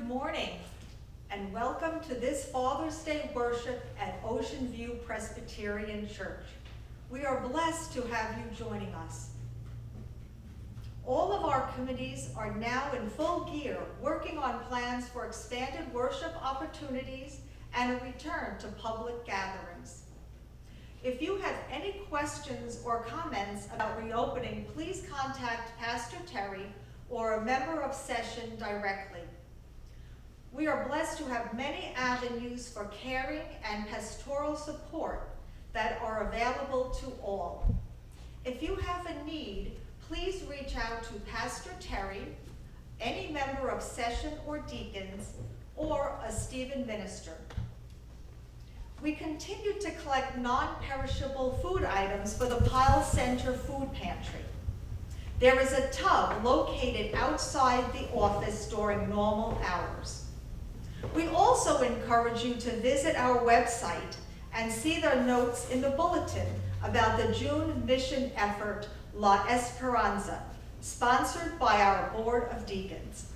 morning, and welcome to this Father's Day worship at Ocean View Presbyterian Church. We are blessed to have you joining us. All of our committees are now in full gear, working on plans for expanded worship opportunities and a return to public gatherings. If you have any questions or comments about reopening, please contact Pastor Terry or a member of session directly. We are blessed to have many avenues for caring and pastoral support that are available to all. If you have a need, please reach out to Pastor Terry, any member of session or deacons, or a Stephen minister. We continue to collect non-perishable food items for the Pyle Center Food Pantry. There is a tub located outside the office during normal hours. We also encourage you to visit our website and see the notes in the bulletin about the June mission effort La Esperanza, sponsored by our Board of Deacons.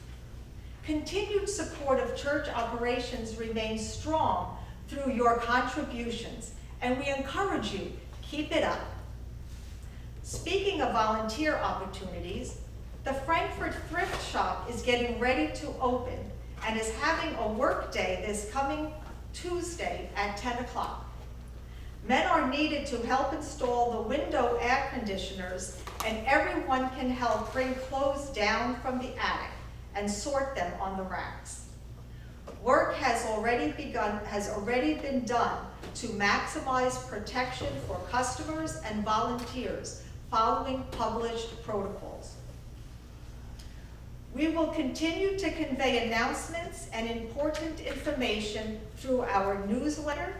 Continued support of church operations remains strong through your contributions, and we encourage you, keep it up. Speaking of volunteer opportunities, the Frankfurt Thrift Shop is getting ready to open and is having a work day this coming Tuesday at 10 o'clock. Men are needed to help install the window air conditioners, and everyone can help bring clothes down from the attic and sort them on the racks. Work has already been done to maximize protection for customers and volunteers following published protocols. We will continue to convey announcements and important information through our newsletter,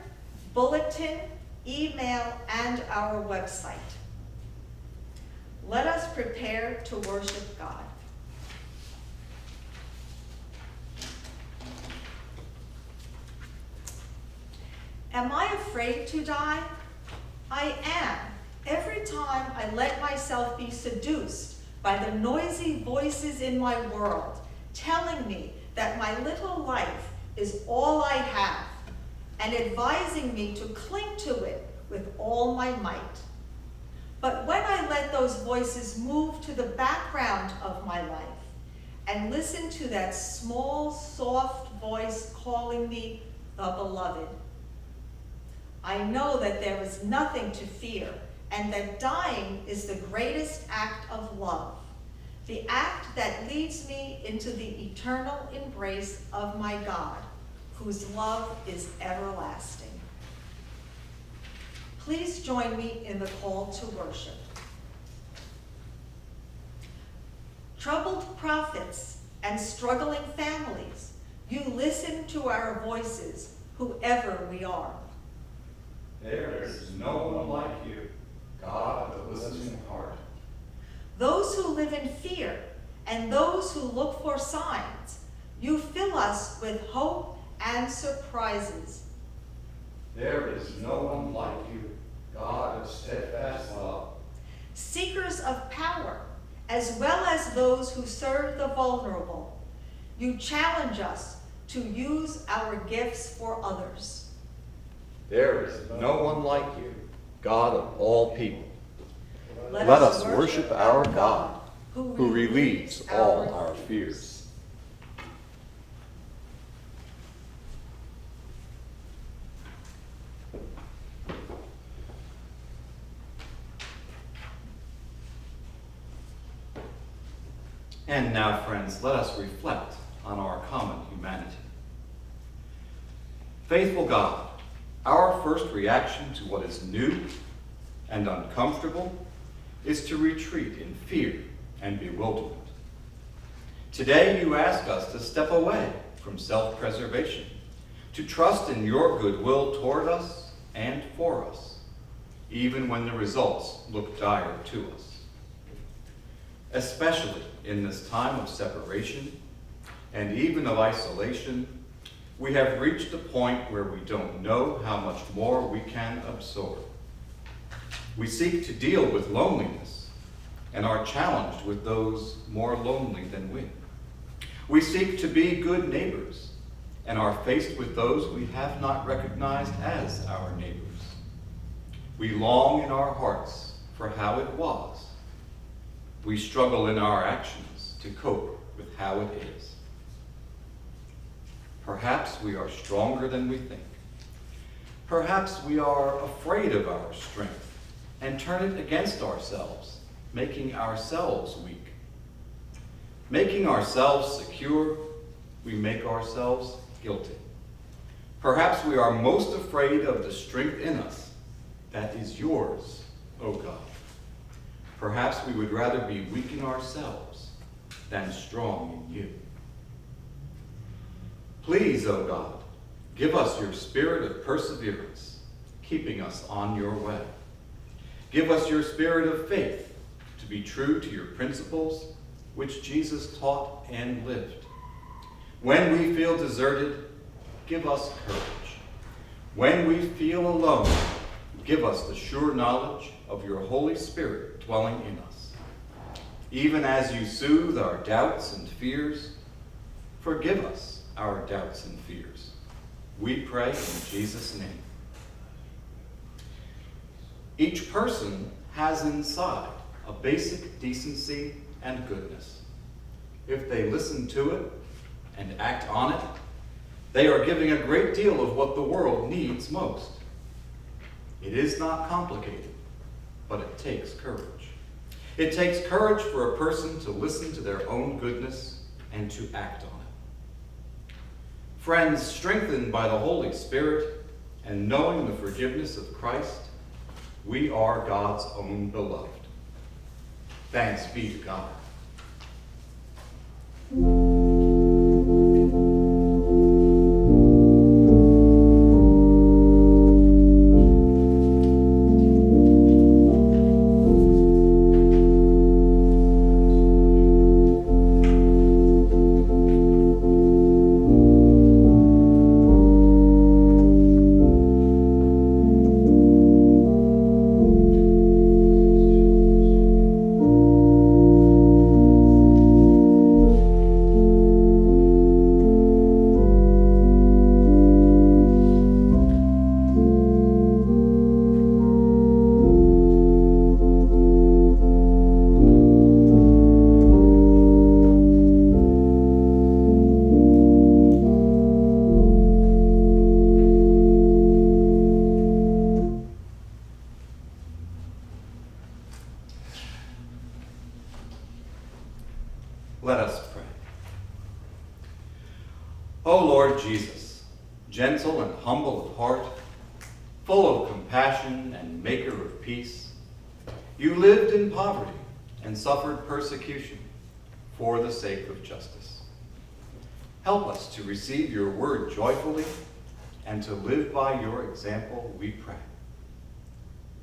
bulletin, email, and our website. Let us prepare to worship God. Am I afraid to die? I am. Every time I let myself be seduced by the noisy voices in my world, telling me that my little life is all I have, and advising me to cling to it with all my might. But when I let those voices move to the background of my life and listen to that small, soft voice calling me the beloved, I know that there is nothing to fear, and that dying is the greatest act of love, the act that leads me into the eternal embrace of my God, whose love is everlasting. Please join me in the call to worship. Troubled prophets and struggling families, you listen to our voices, whoever we are. There is no one like you, God of the listening heart. Those who live in fear and those who look for signs, you fill us with hope and surprises. There is no one like you, God of steadfast love. Seekers of power, as well as those who serve the vulnerable, you challenge us to use our gifts for others. There is no one like you, God of all people. Let us worship our God, who relieves all our fears. And now, friends, let us reflect on our common humanity. Faithful God, our first reaction to what is new and uncomfortable is to retreat in fear and bewilderment. Today, you ask us to step away from self-preservation, to trust in your goodwill toward us and for us, even when the results look dire to us. Especially in this time of separation and even of isolation, we have reached a point where we don't know how much more we can absorb. We seek to deal with loneliness and are challenged with those more lonely than we. We seek to be good neighbors and are faced with those we have not recognized as our neighbors. We long in our hearts for how it was. We struggle in our actions to cope with how it is. Perhaps we are stronger than we think. Perhaps we are afraid of our strength and turn it against ourselves, making ourselves weak. Making ourselves secure, we make ourselves guilty. Perhaps we are most afraid of the strength in us that is yours, O God. Perhaps we would rather be weak in ourselves than strong in you. Please, O God, give us your spirit of perseverance, keeping us on your way. Give us your spirit of faith to be true to your principles, which Jesus taught and lived. When we feel deserted, give us courage. When we feel alone, give us the sure knowledge of your Holy Spirit dwelling in us. Even as you soothe our doubts and fears, forgive us our doubts and fears. We pray in Jesus' name. Each person has inside a basic decency and goodness. If they listen to it and act on it, they are giving a great deal of what the world needs most. It is not complicated, but it takes courage. It takes courage for a person to listen to their own goodness and to act on it. Friends, strengthened by the Holy Spirit and knowing the forgiveness of Christ, we are God's own beloved. Thanks be to God. Let us pray. O Lord Jesus, gentle and humble of heart, full of compassion and maker of peace, you lived in poverty and suffered persecution for the sake of justice. Help us to receive your word joyfully and to live by your example, we pray.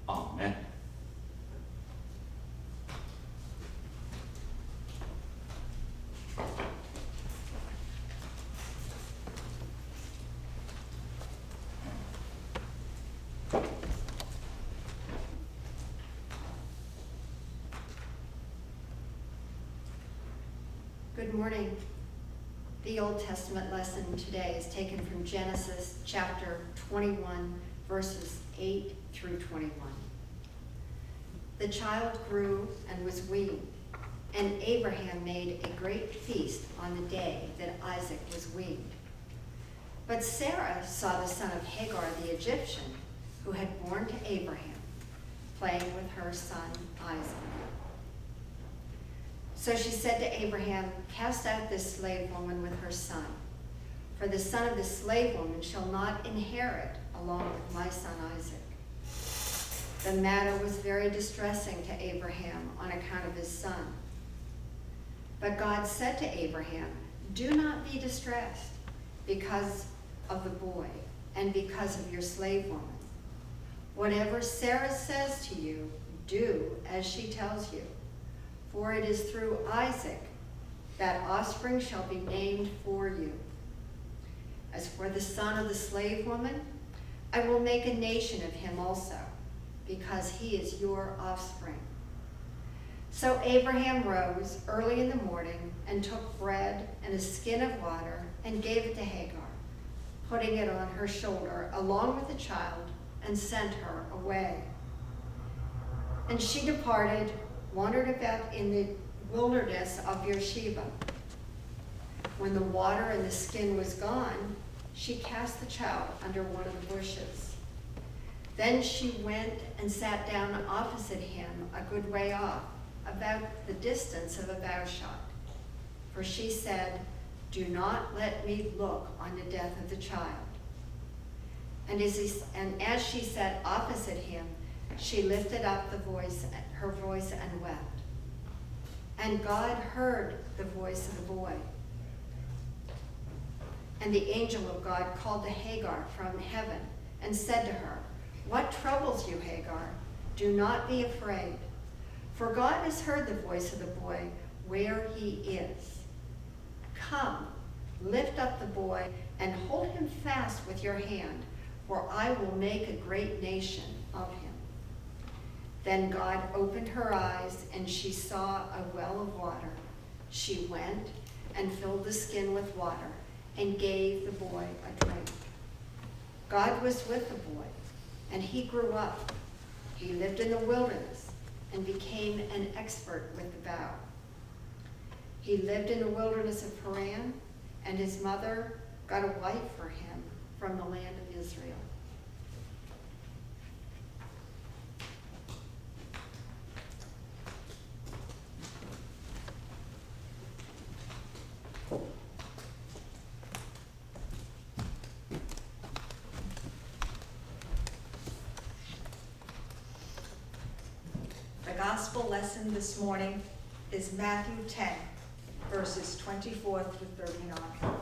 Amen. Good morning. The Old Testament lesson today is taken from Genesis chapter 21, verses 8 through 21. The child grew and was weaned, and Abraham made a great feast on the day that Isaac was weaned. But Sarah saw the son of Hagar the Egyptian, who had borne to Abraham, playing with her son Isaac. So she said to Abraham, "Cast out this slave woman with her son, for the son of this slave woman shall not inherit along with my son Isaac." The matter was very distressing to Abraham on account of his son. But God said to Abraham, "Do not be distressed because of the boy and because of your slave woman. Whatever Sarah says to you, do as she tells you. For it is through Isaac that offspring shall be named for you. As for the son of the slave woman, I will make a nation of him also, because he is your offspring." So Abraham rose early in the morning and took bread and a skin of water and gave it to Hagar, putting it on her shoulder along with the child, and sent her away. And she departed, wandered about in the wilderness of Beersheba. When the water and the skin was gone, she cast the child under one of the bushes. Then she went and sat down opposite him a good way off, about the distance of a bow shot. For she said, "Do not let me look on the death of the child." And as she sat opposite him, she lifted up her voice and wept. And God heard the voice of the boy. And the angel of God called to Hagar from heaven and said to her, "What troubles you, Hagar? Do not be afraid, for God has heard the voice of the boy where he is. Come, lift up the boy and hold him fast with your hand, for I will make a great nation of him." Then God opened her eyes, and she saw a well of water. She went and filled the skin with water and gave the boy a drink. God was with the boy, and he grew up. He lived in the wilderness and became an expert with the bow. He lived in the wilderness of Paran, and his mother got a wife for him from the land of Israel. The gospel lesson this morning is Matthew 10, verses 24 through 39.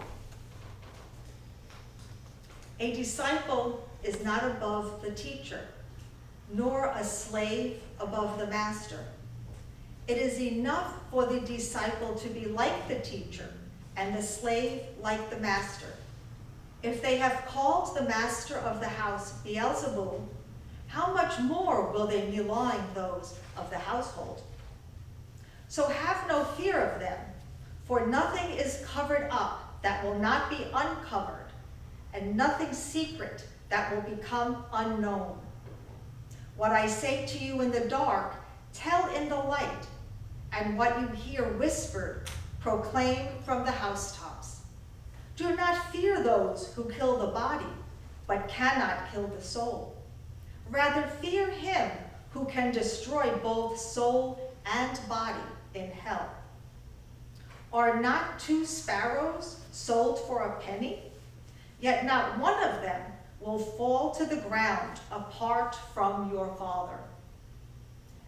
A disciple is not above the teacher, nor a slave above the master. It is enough for the disciple to be like the teacher and the slave like the master. If they have called the master of the house Beelzebul, how much more will they malign those of the household? So have no fear of them, for nothing is covered up that will not be uncovered, and nothing secret that will become unknown. What I say to you in the dark, tell in the light, and what you hear whispered, proclaim from the housetops. Do not fear those who kill the body, but cannot kill the soul. Rather fear him who can destroy both soul and body in hell. Are not 2 sparrows sold for a penny? Yet not one of them will fall to the ground apart from your Father.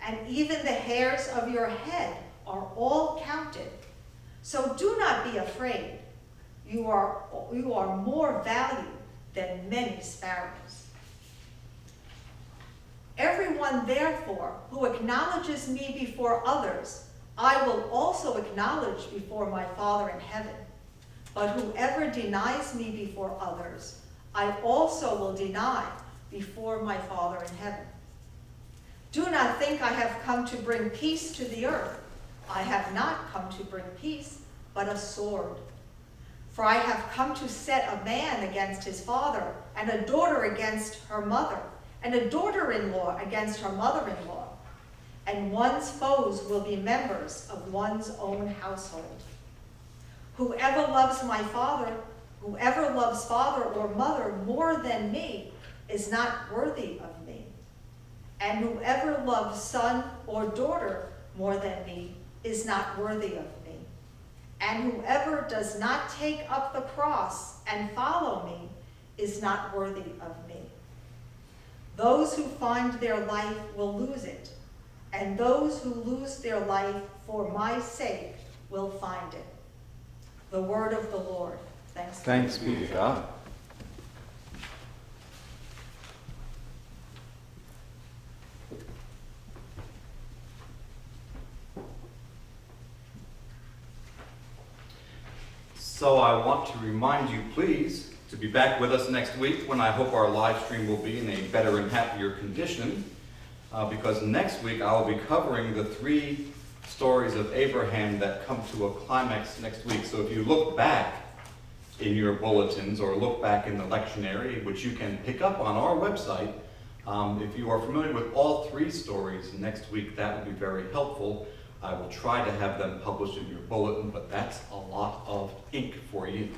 And even the hairs of your head are all counted. So do not be afraid. You are more valued than many sparrows. Everyone, therefore, who acknowledges me before others, I will also acknowledge before my Father in heaven. But whoever denies me before others, I also will deny before my Father in heaven. Do not think I have come to bring peace to the earth. I have not come to bring peace, but a sword. For I have come to set a man against his father, and a daughter against her mother, and a daughter-in-law against her mother-in-law. And one's foes will be members of one's own household. Whoever loves father or mother more than me is not worthy of me. And whoever loves son or daughter more than me is not worthy of me. And whoever does not take up the cross and follow me is not worthy of me. Those who find their life will lose it, and those who lose their life for my sake will find it. The word of the Lord. Thanks be to God. So I want to remind you, please, to be back with us next week when I hope our live stream will be in a better and happier condition. Because next week I will be covering the 3 stories of Abraham that come to a climax next week. So if you look back in your bulletins or look back in the lectionary, which you can pick up on our website, if you are familiar with all 3 stories next week, that would be very helpful. I will try to have them published in your bulletin, but that's a lot of ink for you.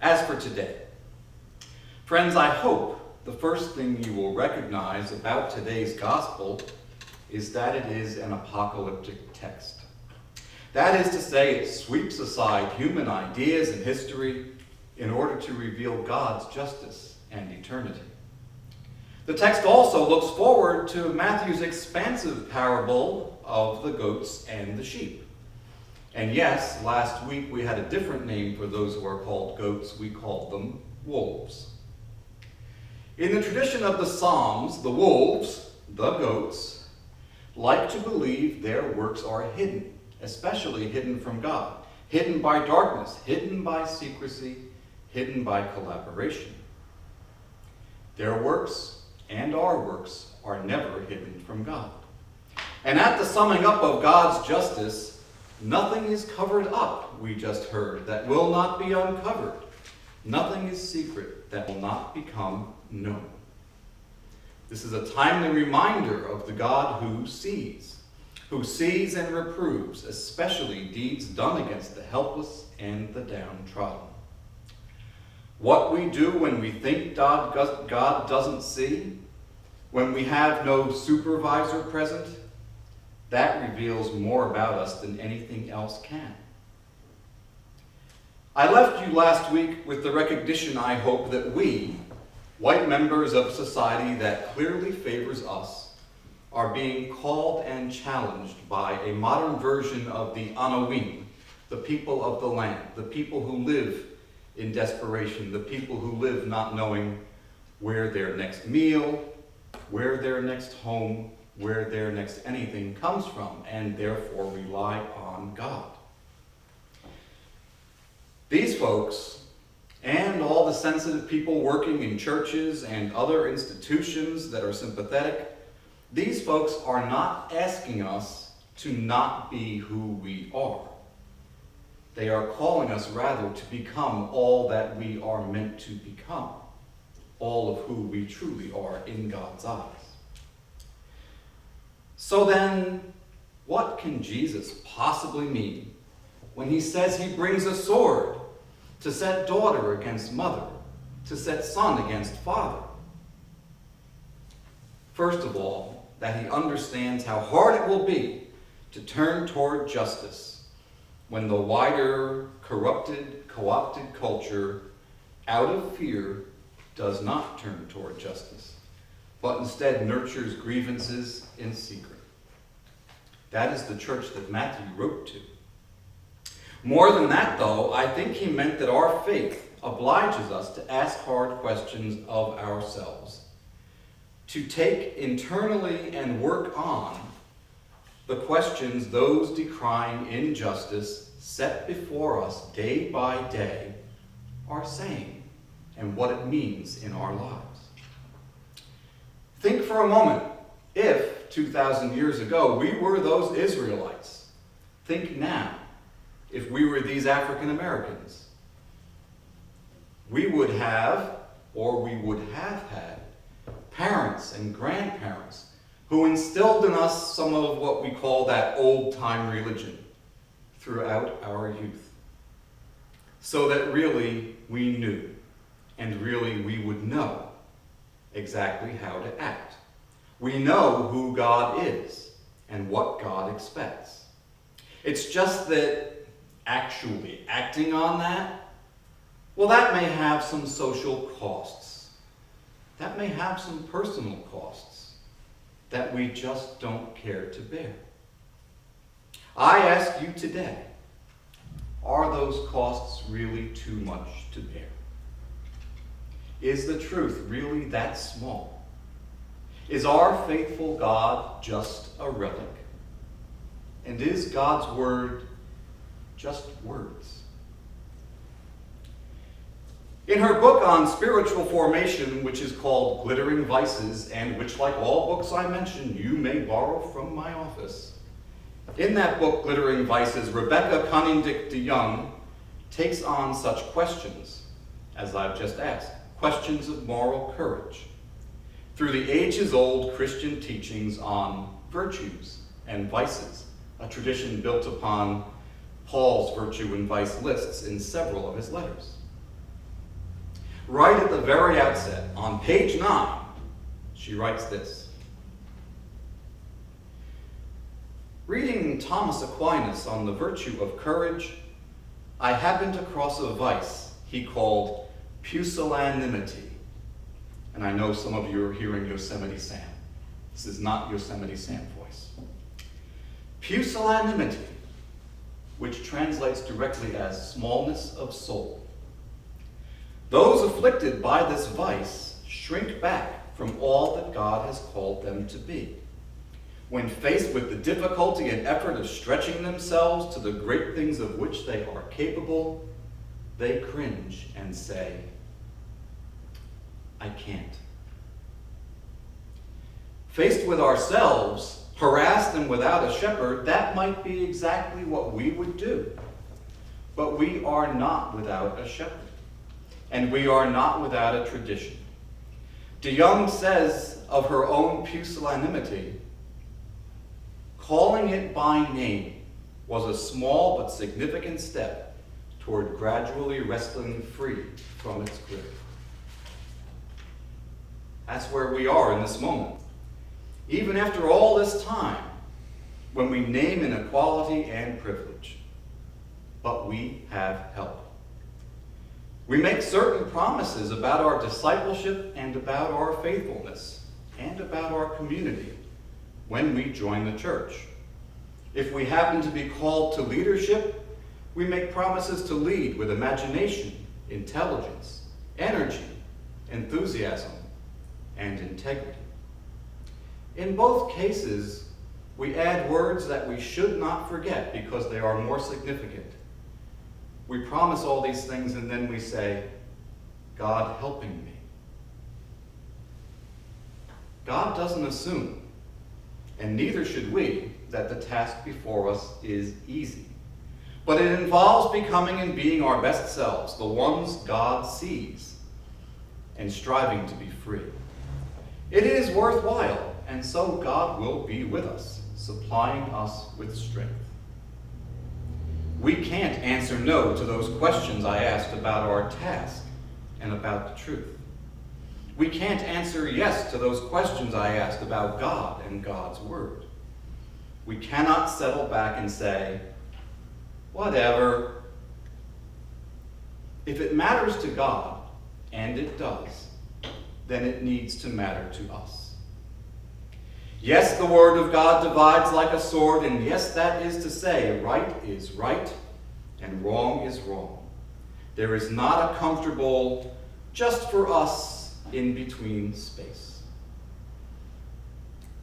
As for today, friends, I hope the first thing you will recognize about today's gospel is that it is an apocalyptic text. That is to say, it sweeps aside human ideas and history in order to reveal God's justice and eternity. The text also looks forward to Matthew's expansive parable of the goats and the sheep. And yes, last week we had a different name for those who are called goats. We called them wolves. In the tradition of the Psalms, the wolves, the goats, like to believe their works are hidden, especially hidden from God, hidden by darkness, hidden by secrecy, hidden by collaboration. Their works and our works are never hidden from God. And at the summing up of God's justice, nothing is covered up, we just heard, that will not be uncovered. Nothing is secret that will not become known. This is a timely reminder of the God who sees and reproves, especially deeds done against the helpless and the downtrodden. What we do when we think God doesn't see, when we have no supervisor present, that reveals more about us than anything else can. I left you last week with the recognition, I hope, that we, white members of society that clearly favors us, are being called and challenged by a modern version of the Anawim, the people of the land, the people who live in desperation, the people who live not knowing where their next meal, where their next home, where their next anything comes from, and therefore rely on God. These folks, and all the sensitive people working in churches and other institutions that are sympathetic, these folks are not asking us to not be who we are. They are calling us rather to become all that we are meant to become, all of who we truly are in God's eyes. So then, what can Jesus possibly mean when he says he brings a sword to set daughter against mother, to set son against father? First of all, that he understands how hard it will be to turn toward justice when the wider, corrupted, co-opted culture, out of fear, does not turn toward justice, but instead nurtures grievances in secret. That is the church that Matthew wrote to. More than that, though, I think he meant that our faith obliges us to ask hard questions of ourselves, to take internally and work on the questions those decrying injustice set before us day by day are saying and what it means in our lives. Think for a moment, if 2,000 years ago we were those Israelites, think now if we were these African Americans. We would have, or we would have had, parents and grandparents who instilled in us some of what we call that old-time religion throughout our youth, so that really we knew, and really we would know exactly how to act. We know who God is and what God expects. It's just that actually acting on that, well, that may have some social costs. That may have some personal costs that we just don't care to bear. I ask you today, are those costs really too much to bear? Is the truth really that small? Is our faithful God just a relic? And is God's word just words? In her book on spiritual formation, which is called Glittering Vices, and which, like all books I mention, you may borrow from my office, in that book, Glittering Vices, Rebecca Coningdick DeYoung takes on such questions as I've just asked, questions of moral courage, through the ages-old Christian teachings on virtues and vices, a tradition built upon Paul's virtue and vice lists in several of his letters. Right at the very outset, on page 9, she writes this. Reading Thomas Aquinas on the virtue of courage, I happened across a vice he called pusillanimity. And I know some of you are hearing Yosemite Sam. This is not Yosemite Sam voice. Pusillanimity, which translates directly as smallness of soul. Those afflicted by this vice shrink back from all that God has called them to be. When faced with the difficulty and effort of stretching themselves to the great things of which they are capable, they cringe and say, I can't. Faced with ourselves, harassed and without a shepherd, that might be exactly what we would do. But we are not without a shepherd. And we are not without a tradition. DeYoung says of her own pusillanimity, calling it by name was a small but significant step toward gradually wrestling free from its grip. That's where we are in this moment. Even after all this time, when we name inequality and privilege, but we have help. We make certain promises about our discipleship and about our faithfulness and about our community when we join the church. If we happen to be called to leadership, we make promises to lead with imagination, intelligence, energy, enthusiasm, and integrity. In both cases, we add words that we should not forget because they are more significant. We promise all these things and then we say, God helping me. God doesn't assume, and neither should we, that the task before us is easy. But it involves becoming and being our best selves, the ones God sees, and striving to be free. It is worthwhile, and so God will be with us, supplying us with strength. We can't answer no to those questions I asked about our task and about the truth. We can't answer yes to those questions I asked about God and God's Word. We cannot settle back and say, whatever. If it matters to God, and it does, then it needs to matter to us. Yes, the Word of God divides like a sword, and yes, that is to say, right is right and wrong is wrong. There is not a comfortable, just for us, in between space.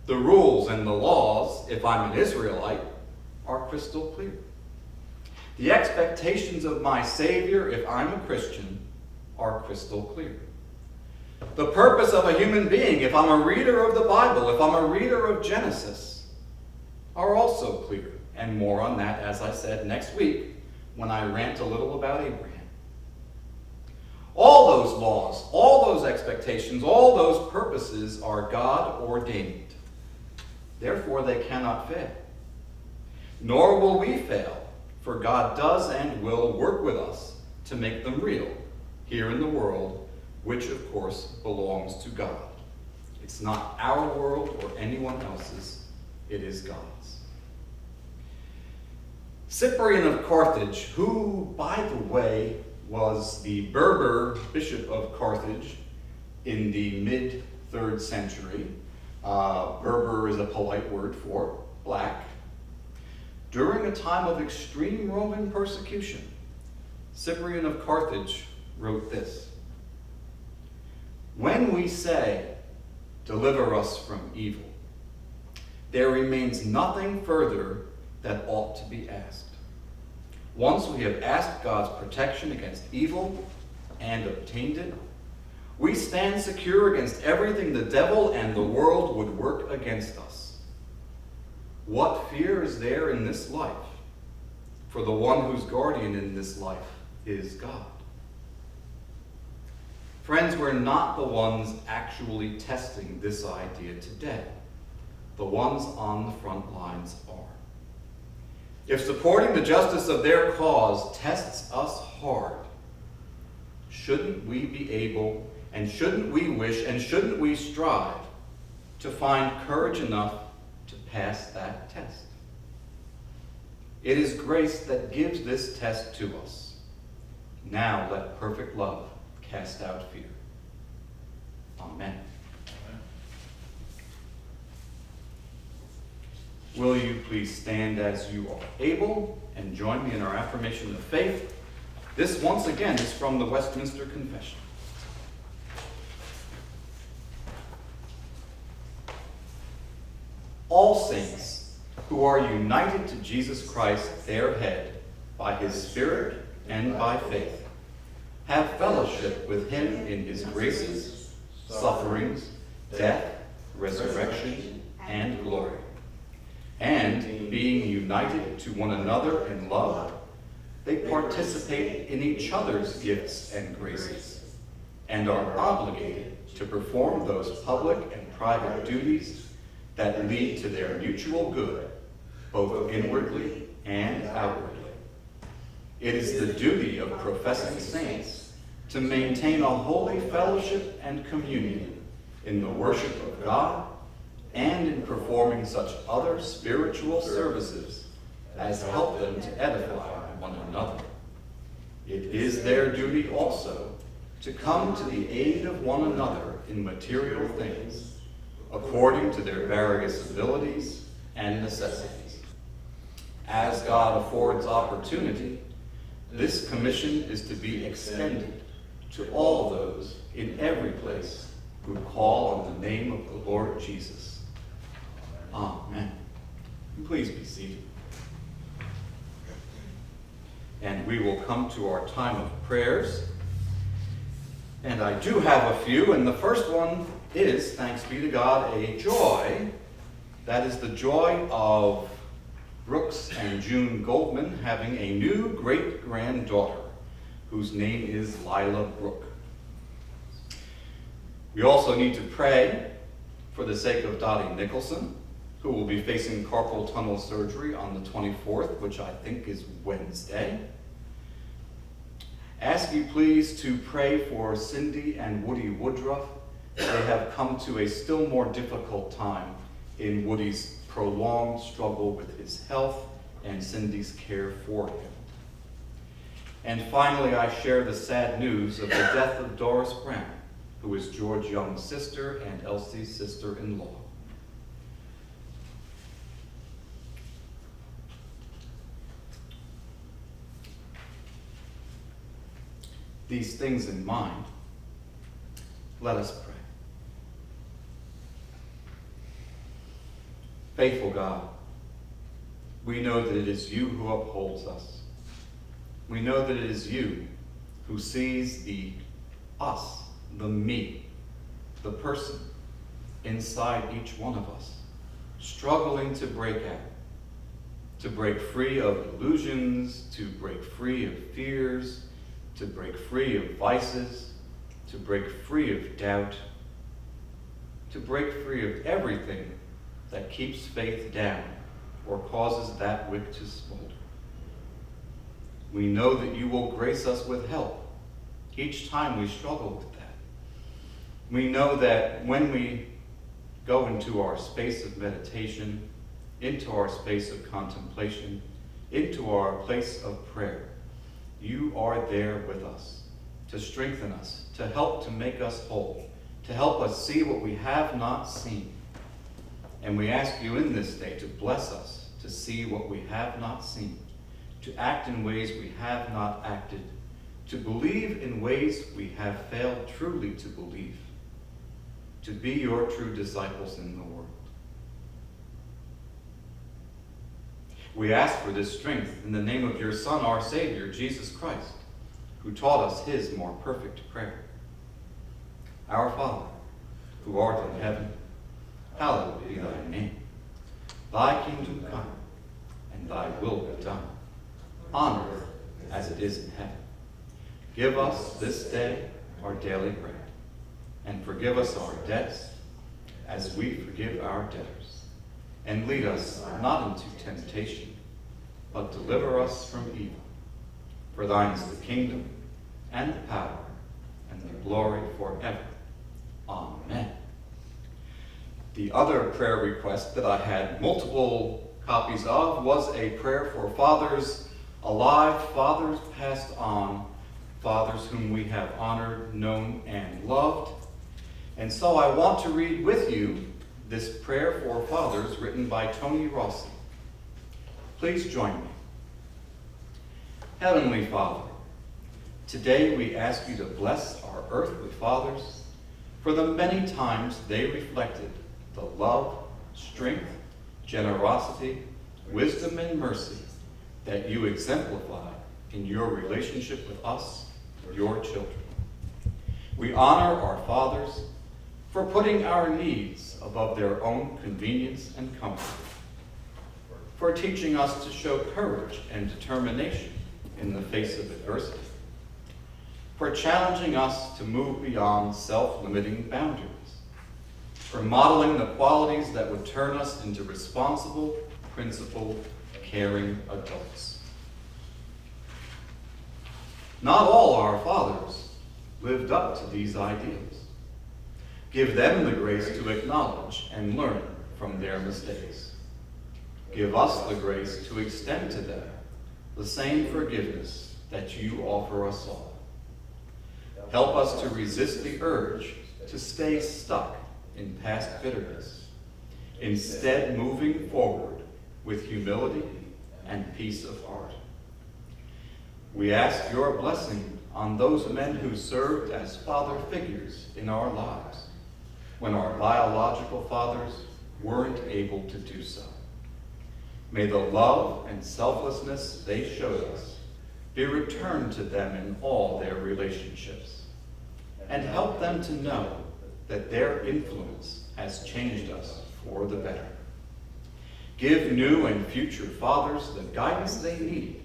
The rules and the laws, if I'm an Israelite, are crystal clear. The expectations of my Savior, if I'm a Christian, are crystal clear. The purpose of a human being, if I'm a reader of the Bible, if I'm a reader of Genesis, are also clear. And more on that, as I said, next week when I rant a little about Abraham. All those laws, all those expectations, all those purposes are God ordained. Therefore, they cannot fail. Nor will we fail, for God does and will work with us to make them real here in the world, which of course belongs to God. It's not our world or anyone else's, it is God's. Cyprian of Carthage, who, by the way, was the Berber bishop of Carthage in the mid-3rd century. Berber is a polite word for black. During a time of extreme Roman persecution, Cyprian of Carthage wrote this: when we say, deliver us from evil, there remains nothing further that ought to be asked. Once we have asked God's protection against evil, and obtained it, we stand secure against everything the devil and the world would work against us. What fear is there in this life for the one whose guardian in this life is God? Friends, we're not the ones actually testing this idea today. The ones on the front lines are. If supporting the justice of their cause tests us hard, shouldn't we be able, and shouldn't we wish, and shouldn't we strive to find courage enough to pass that test? It is grace that gives this test to us. Now let perfect love cast out fear. Amen. Will you please stand as you are able and join me in our affirmation of faith? This, once again, is from the Westminster Confession. All saints who are united to Jesus Christ, their head, by his Spirit and by faith, have fellowship with him in his graces, sufferings, death, resurrection, and glory. And, being united to one another in love, they participate in each other's gifts and graces, and are obligated to perform those public and private duties that lead to their mutual good, both inwardly and outwardly. It is the duty of professing saints to maintain a holy fellowship and communion in the worship of God and in performing such other spiritual services as help them to edify one another. It is their duty also to come to the aid of one another in material things, according to their various abilities and necessities. As God affords opportunity, this commission is to be extended to all those in every place who call on the name of the Lord Jesus. Amen. Please be seated. And we will come to our time of prayers. And I do have a few, and the first one is, thanks be to God, a joy. That is the joy of Brooks and June Goldman having a new great-granddaughter whose name is Lila Brooke. We also need to pray for the sake of Dottie Nicholson, who will be facing carpal tunnel surgery on the 24th, which I think is Wednesday. Ask you please to pray for Cindy and Woody Woodruff. They have come to a still more difficult time in Woody's prolonged struggle with his health and Cindy's care for him. And finally, I share the sad news of the death of Doris Brown, who is George Young's sister and Elsie's sister-in-law. These things in mind, let us pray. Faithful God, we know that it is you who upholds us. We know that it is you who sees the us, the me, the person inside each one of us, struggling to break out, to break free of illusions, to break free of fears, to break free of vices, to break free of doubt, to break free of everything that keeps faith down or causes that wick to smolder. We know that you will grace us with help each time we struggle with that. We know that when we go into our space of meditation, into our space of contemplation, into our place of prayer, you are there with us, to strengthen us, to help to make us whole, to help us see what we have not seen. And we ask you in this day to bless us to see what we have not seen, to act in ways we have not acted, to believe in ways we have failed truly to believe, to be your true disciples in the world. We ask for this strength in the name of your Son, our Savior, Jesus Christ, who taught us his more perfect prayer. Our Father, who art in heaven, hallowed be thy name. Thy kingdom come, and thy will be done, on earth as it is in heaven. Give us this day our daily bread, and forgive us our debts, as we forgive our debtors. And lead us not into temptation, but deliver us from evil. For thine is the kingdom, and the power, and the glory forever. Amen. The other prayer request that I had multiple copies of was a prayer for fathers alive, fathers passed on, fathers whom we have honored, known, and loved. And so I want to read with you this prayer for fathers written by Tony Rossi. Please join me. Heavenly Father, today we ask you to bless our earthly fathers for the many times they reflected the love, strength, generosity, wisdom, and mercy that you exemplify in your relationship with us, your children. We honor our fathers for putting our needs above their own convenience and comfort, for teaching us to show courage and determination in the face of adversity, for challenging us to move beyond self-limiting boundaries, for modeling the qualities that would turn us into responsible, principled, caring adults. Not all our fathers lived up to these ideals. Give them the grace to acknowledge and learn from their mistakes. Give us the grace to extend to them the same forgiveness that you offer us all. Help us to resist the urge to stay stuck in past bitterness, instead moving forward with humility and peace of heart. We ask your blessing on those men who served as father figures in our lives when our biological fathers weren't able to do so. May the love and selflessness they showed us be returned to them in all their relationships, and help them to know that their influence has changed us for the better. Give new and future fathers the guidance they need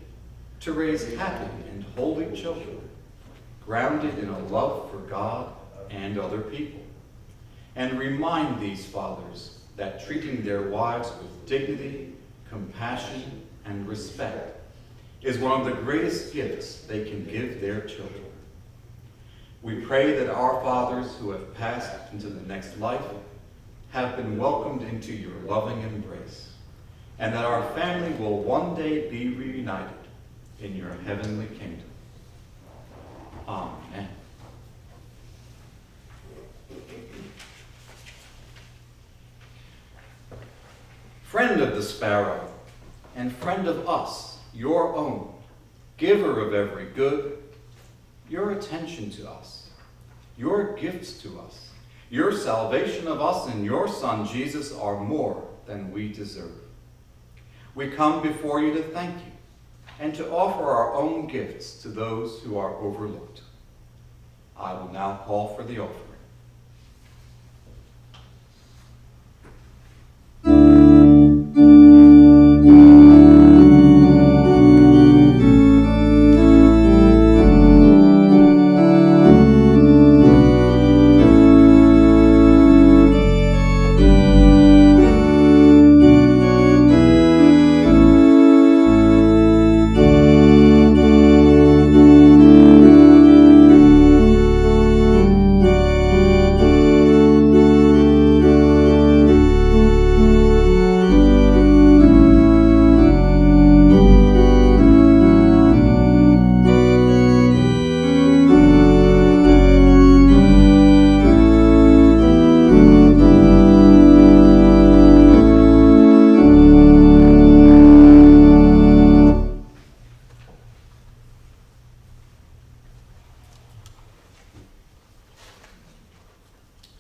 to raise happy and holy children, grounded in a love for God and other people. And remind these fathers that treating their wives with dignity, compassion, and respect is one of the greatest gifts they can give their children. We pray that our fathers who have passed into the next life have been welcomed into your loving embrace, and that our family will one day be reunited in your heavenly kingdom. Amen. Friend of the sparrow, and friend of us, your own, giver of every good, your attention to us, your gifts to us, your salvation of us and your Son Jesus are more than we deserve. We come before you to thank you and to offer our own gifts to those who are overlooked. I will now call for the offering.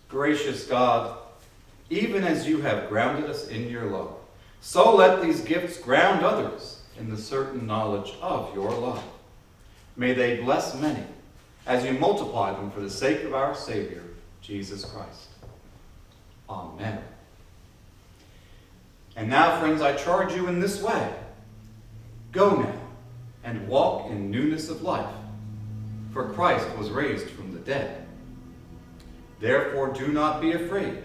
Gracious God, even as you have grounded us in your love, so let these gifts ground others in the certain knowledge of your love. May they bless many as you multiply them for the sake of our Savior, Jesus Christ. Amen. And now, friends, I charge you in this way. Go now and walk in newness of life, for Christ was raised from the dead. Therefore, do not be afraid.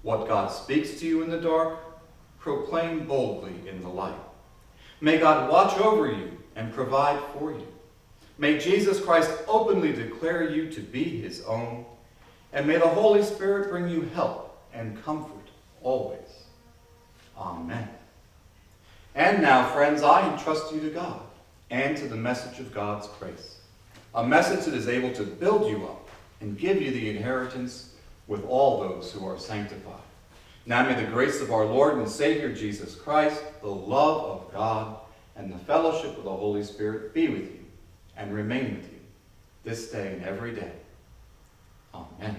What God speaks to you in the dark, proclaim boldly in the light. May God watch over you and provide for you. May Jesus Christ openly declare you to be his own, and may the Holy Spirit bring you help and comfort always. Amen. And now, friends, I entrust you to God and to the message of God's grace, a message that is able to build you up and give you the inheritance with all those who are sanctified. Now may the grace of our Lord and Savior Jesus Christ, the love of God, and the fellowship of the Holy Spirit be with you and remain with you this day and every day. Amen.